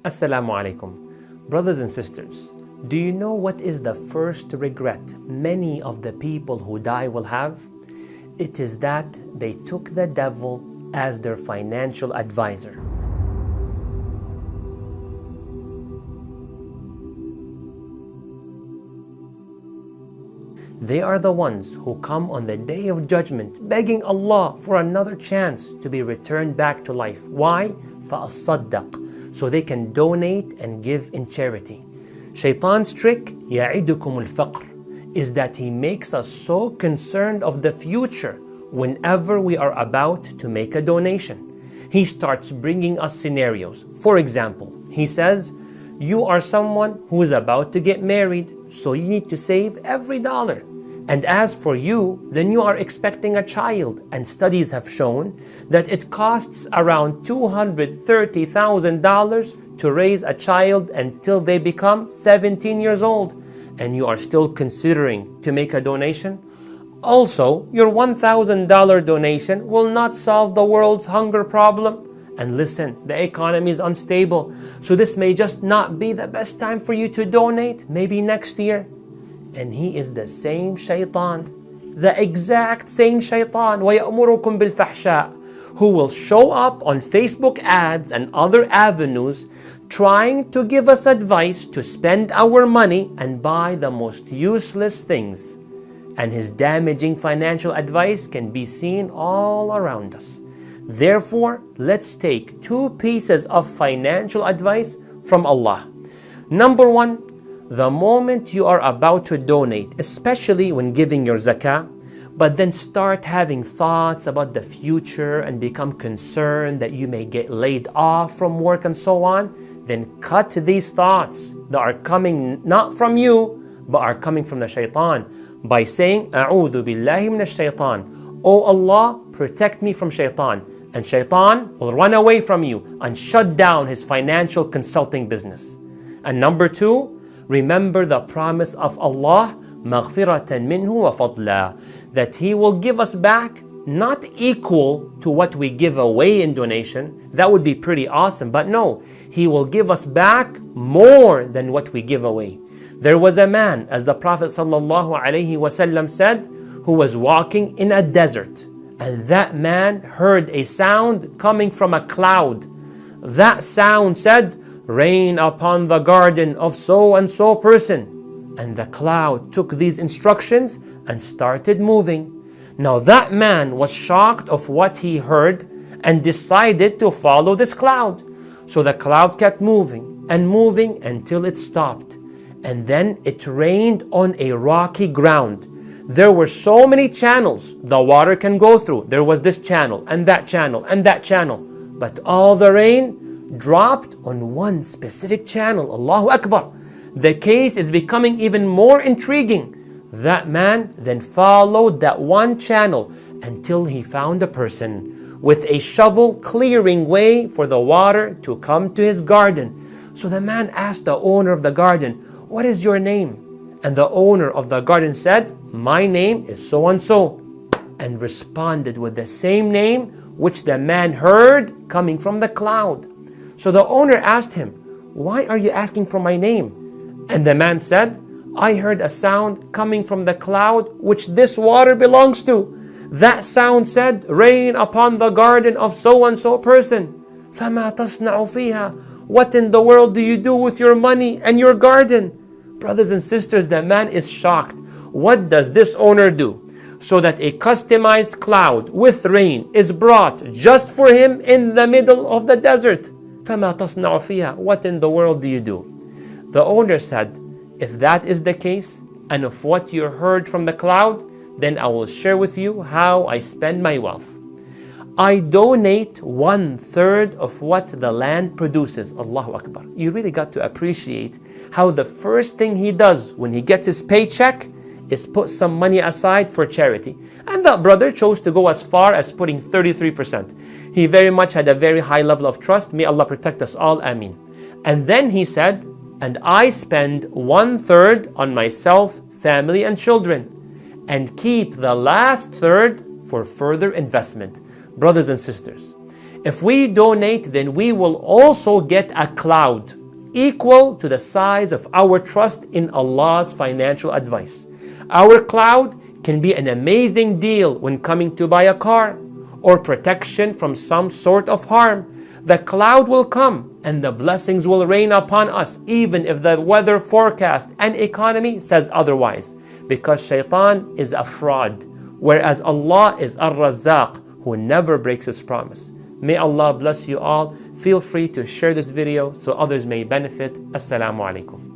Assalamu aleikum. Brothers and sisters, do you know what is the first regret many of the people who die will have? It is that they took the devil as their financial advisor. They are the ones who come on the day of judgment begging Allah for another chance to be returned back to life. Why? فَأَصَّدَّقْ, so they can donate and give in charity. Shaitan's trick, يَعِدُكُمُ الْفَقْرِ, is that he makes us so concerned of the future whenever we are about to make a donation. He starts bringing us scenarios. For example, he says, you are someone who is about to get married, so you need to save every dollar. And as for you, then you are expecting a child, and studies have shown that it costs around $230,000 to raise a child until they become 17 years old, and you are still considering to make a donation? Also, your $1,000 donation will not solve the world's hunger problem. And listen, the economy is unstable, so this may just not be the best time for you to donate, maybe next year. And he is the same shaitan, the exact same shaitan, وَيَأْمُرُكُمْ بِالْفَحْشَاءِ, who will show up on Facebook ads and other avenues trying to give us advice to spend our money and buy the most useless things. And his damaging financial advice can be seen all around us. Therefore, let's take two pieces of financial advice from Allah. Number one, the moment you are about to donate, especially when giving your zakah, but then start having thoughts about the future and become concerned that you may get laid off from work and so on, then cut these thoughts that are coming not from you, but are coming from the shaitan by saying, أعوذ بالله من الشيطان. Oh Allah, protect me from shaitan. And shaitan will run away from you and shut down his financial consulting business. And number two, remember the promise of Allah, مَغْفِرَةً مِنْهُ وَفَضْلًا, that He will give us back not equal to what we give away in donation. That would be pretty awesome, but no, He will give us back more than what we give away. There was a man, as the Prophet ﷺ said, who was walking in a desert. And that man heard a sound coming from a cloud. That sound said, rain upon the garden of so-and-so person. And the cloud took these instructions and started moving. Now that man was shocked of what he heard and decided to follow this cloud. So the cloud kept moving and moving until it stopped. And then it rained on a rocky ground. There were so many channels the water can go through. There was this channel and that channel and that channel. But all the rain dropped on one specific channel. Allahu Akbar. The case is becoming even more intriguing. That man then followed that one channel until he found a person with a shovel clearing way for the water to come to his garden. So the man asked the owner of the garden, what is your name? And the owner of the garden said, my name is so-and-so, and responded with the same name which the man heard coming from the cloud. So the owner asked him, why are you asking for my name? And the man said, I heard a sound coming from the cloud which this water belongs to. That sound said, rain upon the garden of so-and-so person. فَمَا تَصْنَعُ فِيهَا, what in the world do you do with your money and your garden? Brothers and sisters, the man is shocked. What does this owner do? So that a customized cloud with rain is brought just for him in the middle of the desert. فَمَا تَصْنَعُ فِيهَا, what in the world do you do? The owner said, if that is the case, and of what you heard from the cloud, then I will share with you how I spend my wealth. I donate 1/3 of what the land produces. Allahu Akbar. You really got to appreciate how the first thing he does when he gets his paycheck is put some money aside for charity. And the brother chose to go as far as putting 33%. He very much had a very high level of trust. May Allah protect us all. Ameen. And then he said, and I spend 1/3 on myself, family and children, and keep the last third for further investment. Brothers and sisters, if we donate, then we will also get a cloud equal to the size of our trust in Allah's financial advice. Our cloud can be an amazing deal when coming to buy a car or protection from some sort of harm. The cloud will come and the blessings will rain upon us, even if the weather forecast and economy says otherwise, because shaitan is a fraud, whereas Allah is Ar-Razzaq, who never breaks his promise. May Allah bless you all. Feel free to share this video so others may benefit. Assalamu alaikum.